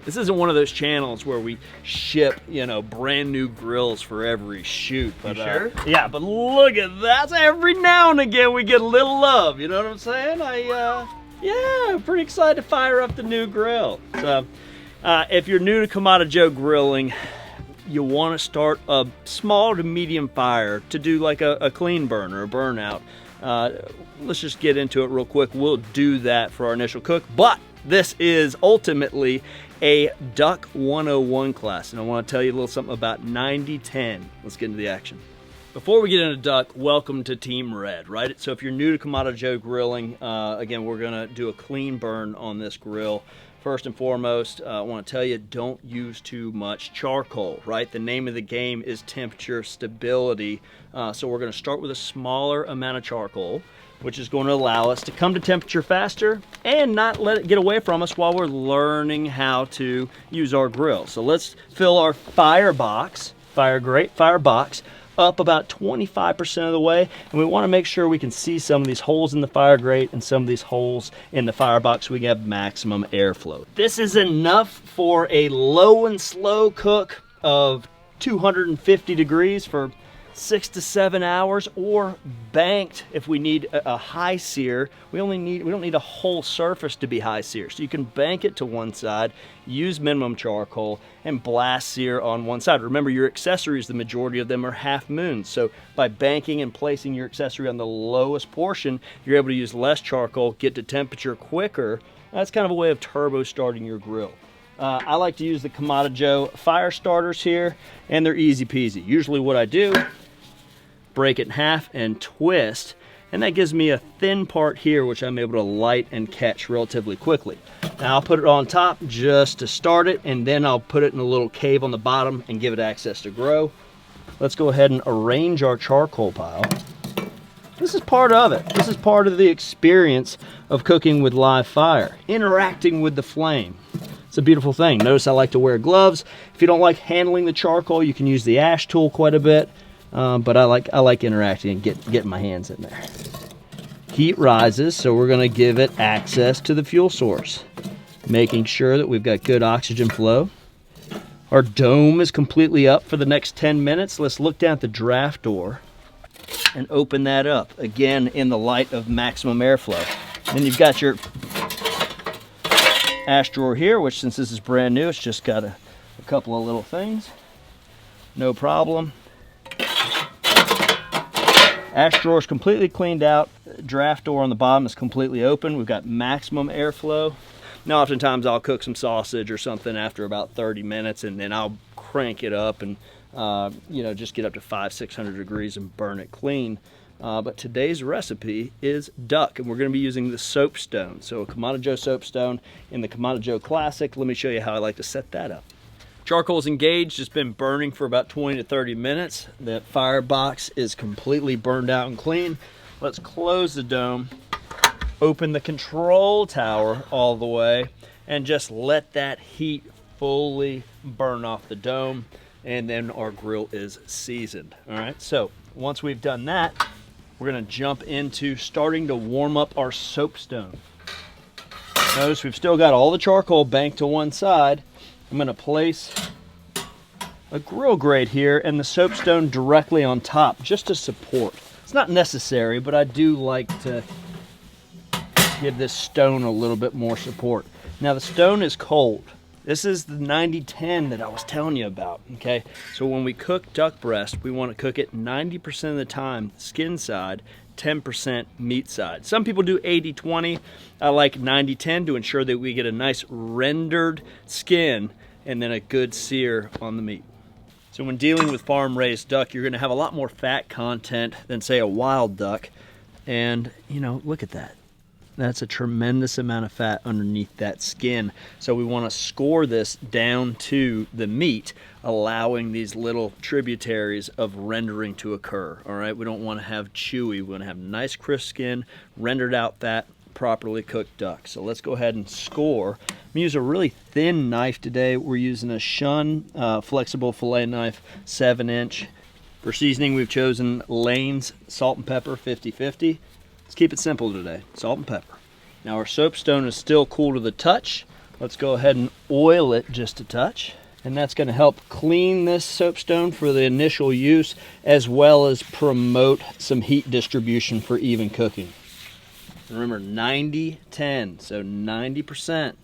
This isn't one of those channels where we ship, you know, brand new grills for every shoot. But, you sure? Yeah, but look at that. Every now and again we get a little love, you know what I'm saying? Yeah, pretty excited to fire up the new grill. So, if you're new to Kamado Joe grilling, you want to start a small to medium fire to do like a clean burn or a burnout. Let's just get into it real quick. We'll do that for our initial cook, but this is ultimately a Duck 101 class, and I want to tell you a little something about 90-10. Let's get into the action. Before we get into duck, welcome to Team Red, right? So if you're new to Kamado Joe grilling, again, we're gonna do a clean burn on this grill. First and foremost, I want to tell you, don't use too much charcoal, right? The name of the game is temperature stability. So we're going to start with a smaller amount of charcoal, which is going to allow us to come to temperature faster and not let it get away from us while we're learning how to use our grill. So let's fill our fire box, fire grate, fire box, up about 25% of the way, and we want to make sure we can see some of these holes in the fire grate and some of these holes in the firebox so we can have maximum airflow. This is enough for a low and slow cook of 250 degrees for 6 to 7 hours, or banked if we need a high sear. We don't need a whole surface to be high sear. So you can bank it to one side, use minimum charcoal, and blast sear on one side. Remember, your accessories, the majority of them are half moons. So by banking and placing your accessory on the lowest portion, you're able to use less charcoal, get to temperature quicker. That's kind of a way of turbo starting your grill. I like to use the Kamado Joe fire starters here, and they're easy peasy. Usually what I do, break it in half and twist, and that gives me a thin part here which I'm able to light and catch relatively quickly. Now I'll put it on top just to start it, and then I'll put it in a little cave on the bottom and give it access to grow. Let's go ahead and arrange our charcoal pile. This is part of it. This is part of the experience of cooking with live fire, interacting with the flame. It's a beautiful thing. Notice I like to wear gloves. If you don't like handling the charcoal, you can use the ash tool quite a bit. But I like interacting and getting my hands in there. Heat rises, so we're going to give it access to the fuel source, making sure that we've got good oxygen flow. Our dome is completely up for the next 10 minutes. Let's look down at the draft door and open that up, again in the light of maximum airflow. Then you've got your ash drawer here, which, since this is brand new, it's just got a couple of little things. No problem. Ash drawer is completely cleaned out. Draft door on the bottom is completely open. We've got maximum airflow. Now, oftentimes I'll cook some sausage or something after about 30 minutes, and then I'll crank it up and just get up to 500-600 degrees and burn it clean. But today's recipe is duck, and we're going to be using the soapstone. So a Kamado Joe soapstone in the Kamado Joe Classic. Let me show you how I like to set that up. Charcoal's engaged. It's been burning for about 20 to 30 minutes. The firebox is completely burned out and clean. Let's close the dome, open the control tower all the way, and just let that heat fully burn off the dome, and then our grill is seasoned. All right, so once we've done that, we're gonna jump into starting to warm up our soapstone. Notice we've still got all the charcoal banked to one side. I'm gonna place a grill grate here and the soapstone directly on top, just to support. It's not necessary, but I do like to give this stone a little bit more support. Now the stone is cold. This is the 90-10 that I was telling you about, okay? So when we cook duck breast, we want to cook it 90% of the time skin side, 10% meat side. Some people do 80-20. I like 90-10 to ensure that we get a nice rendered skin and then a good sear on the meat. So when dealing with farm-raised duck, you're going to have a lot more fat content than, say, a wild duck. And, look at that. That's a tremendous amount of fat underneath that skin. So we want to score this down to the meat, allowing these little tributaries of rendering to occur. All right, we don't want to have chewy. We want to have nice crisp skin, rendered out fat, properly cooked duck. So let's go ahead and score. I'm going to use a really thin knife today. We're using a Shun flexible fillet knife, 7-inch. For seasoning, we've chosen Lane's salt and pepper 50/50. Let's keep it simple today, salt and pepper. Now our soapstone is still cool to the touch. Let's go ahead and oil it just a touch. And that's going to help clean this soapstone for the initial use, as well as promote some heat distribution for even cooking. Remember, 90-10, so 90%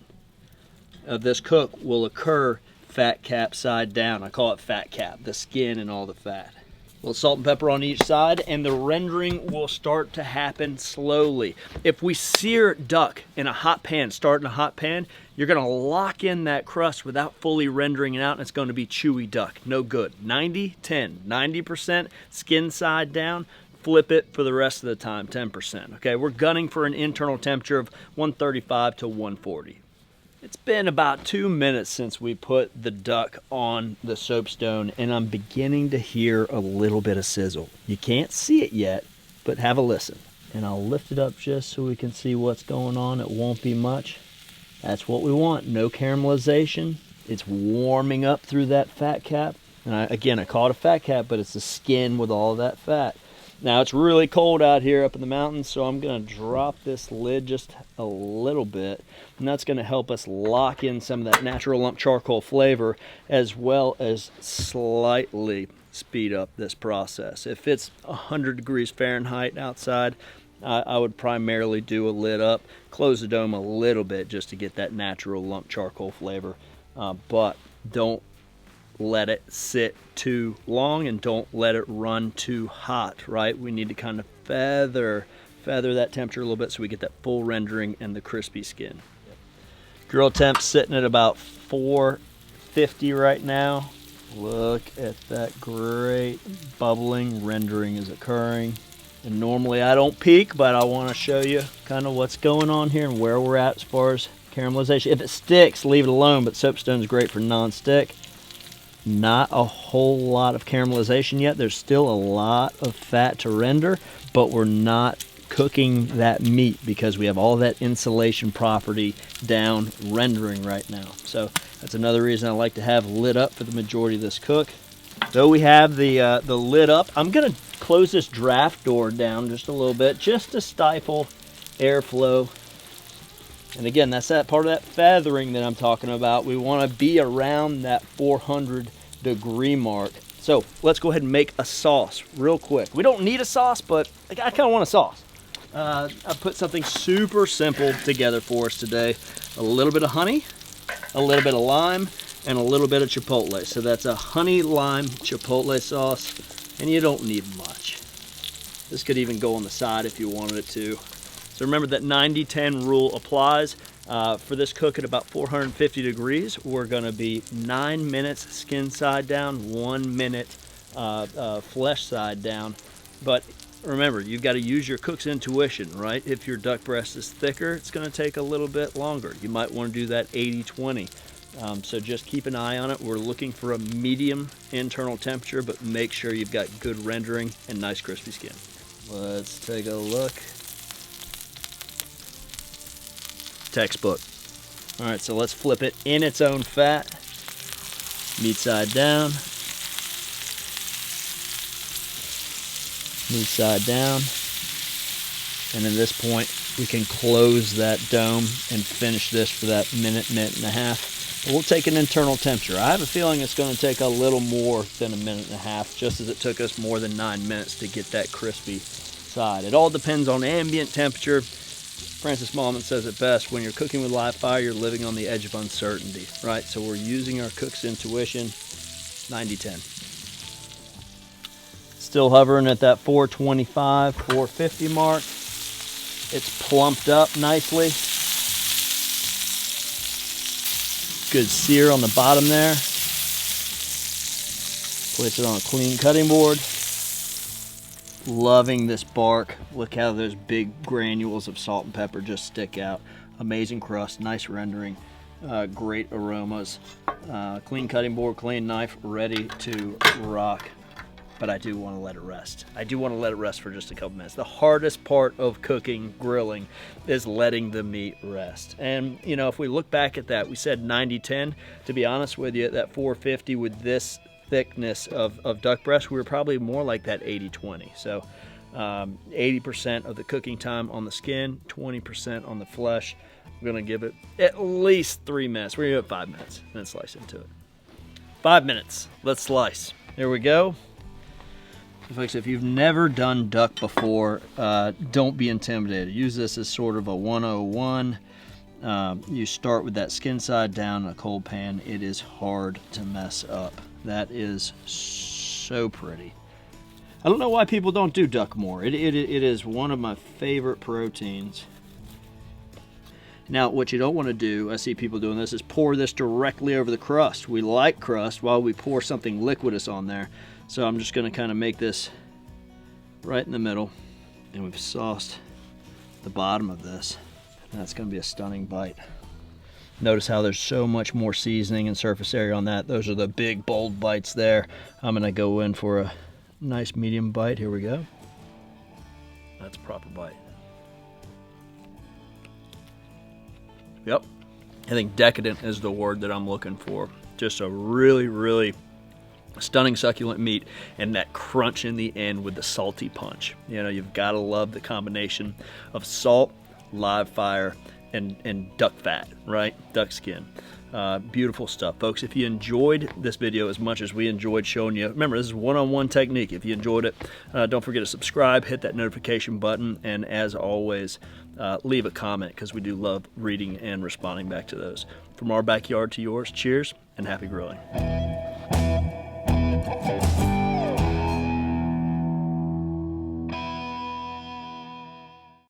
of this cook will occur fat cap side down. I call it fat cap, the skin and all the fat. A little salt and pepper on each side, and the rendering will start to happen slowly. If we sear duck in a hot pan, start in a hot pan, you're gonna lock in that crust without fully rendering it out, and it's gonna be chewy duck. No good. 90-10, 90% skin side down, flip it for the rest of the time, 10%. Okay, we're gunning for an internal temperature of 135 to 140. It's been about 2 minutes since we put the duck on the soapstone, and I'm beginning to hear a little bit of sizzle. You can't see it yet, but have a listen. And I'll lift it up just so we can see what's going on. It won't be much. That's what we want. No caramelization. It's warming up through that fat cap. And I call it a fat cap, but it's the skin with all that fat. Now it's really cold out here up in the mountains, so I'm going to drop this lid just a little bit, and that's going to help us lock in some of that natural lump charcoal flavor, as well as slightly speed up this process. If it's 100 degrees Fahrenheit outside, I would primarily do a lid up, close the dome a little bit just to get that natural lump charcoal flavor, but don't let it sit too long, and don't let it run too hot, right? We need to kind of feather that temperature a little bit so we get that full rendering and the crispy skin. Grill temp sitting at about 450 right now. Look at that great bubbling rendering is occurring. And normally I don't peek, but I want to show you kind of what's going on here and where we're at as far as caramelization. If it sticks, leave it alone, but soapstone is great for non-stick. Not a whole lot of caramelization yet. There's still a lot of fat to render, but we're not cooking that meat because we have all that insulation property down rendering right now. So that's another reason I like to have lid up for the majority of this cook. Though we have the lid up, I'm gonna close this draft door down just a little bit just to stifle airflow. And again, that's that part of that feathering that I'm talking about. We want to be around that 400 degree mark. So let's go ahead and make a sauce real quick. We don't need a sauce, but I kind of want a sauce. I put something super simple together for us today. A little bit of honey, a little bit of lime, and a little bit of chipotle. So that's a honey lime chipotle sauce, and you don't need much. This could even go on the side if you wanted it to. So remember that 90-10 rule applies. For this cook at about 450 degrees, we're gonna be 9 minutes skin side down, 1 minute flesh side down. But remember, you've got to use your cook's intuition, right? If your duck breast is thicker, it's gonna take a little bit longer. You might wanna do that 80-20. So just keep an eye on it. We're looking for a medium internal temperature, but make sure you've got good rendering and nice crispy skin. Let's take a look. Textbook. All right, so let's flip it in its own fat. Meat side down. Meat side down. And at this point, we can close that dome and finish this for that minute and a half. But we'll take an internal temperature. I have a feeling it's going to take a little more than a minute and a half, just as it took us more than 9 minutes to get that crispy side. It all depends on ambient temperature. Francis Mallman says it best, when you're cooking with live fire, you're living on the edge of uncertainty, right? So we're using our cook's intuition, 90-10. Still hovering at that 425, 450 mark. It's plumped up nicely. Good sear on the bottom there. Place it on a clean cutting board. Loving this bark. Look how those big granules of salt and pepper just stick out. Amazing crust, nice rendering, great aromas. Clean cutting board, clean knife, ready to rock. But I do want to let it rest. I do want to let it rest for just a couple minutes. The hardest part of cooking, grilling, is letting the meat rest. And you know, if we look back at that, we said 90-10. To be honest with you, at that 450 with this thickness of duck breast, we were probably more like that 80-20. So 80% of the cooking time on the skin, 20% on the flesh. We're gonna give it at least 3 minutes. We're gonna give it 5 minutes and then slice into it. 5 minutes, let's slice. There we go. Folks, if you've never done duck before, don't be intimidated. Use this as sort of a 101. You start with that skin side down in a cold pan. It is hard to mess up. That is so pretty. I don't know why people don't do duck more. It is one of my favorite proteins. Now, what you don't want to do, I see people doing this, is pour this directly over the crust. We like crust while we pour something liquidous on there. So I'm just going to kind of make this right in the middle. And we've sauced the bottom of this. And that's going to be a stunning bite. Notice how there's so much more seasoning and surface area on that. Those are the big, bold bites there. I'm going to go in for a nice medium bite. Here we go. That's a proper bite. Yep. I think decadent is the word that I'm looking for. Just a really, really stunning succulent meat, and that crunch in the end with the salty punch. You know, you've got to love the combination of salt, live fire, and duck fat, right? Duck skin. Beautiful stuff, folks. If you enjoyed this video as much as we enjoyed showing you, remember, this is one-on-one technique. If you enjoyed it, don't forget to subscribe, hit that notification button, and as always, leave a comment, because we do love reading and responding back to those. From our backyard to yours, cheers and happy grilling.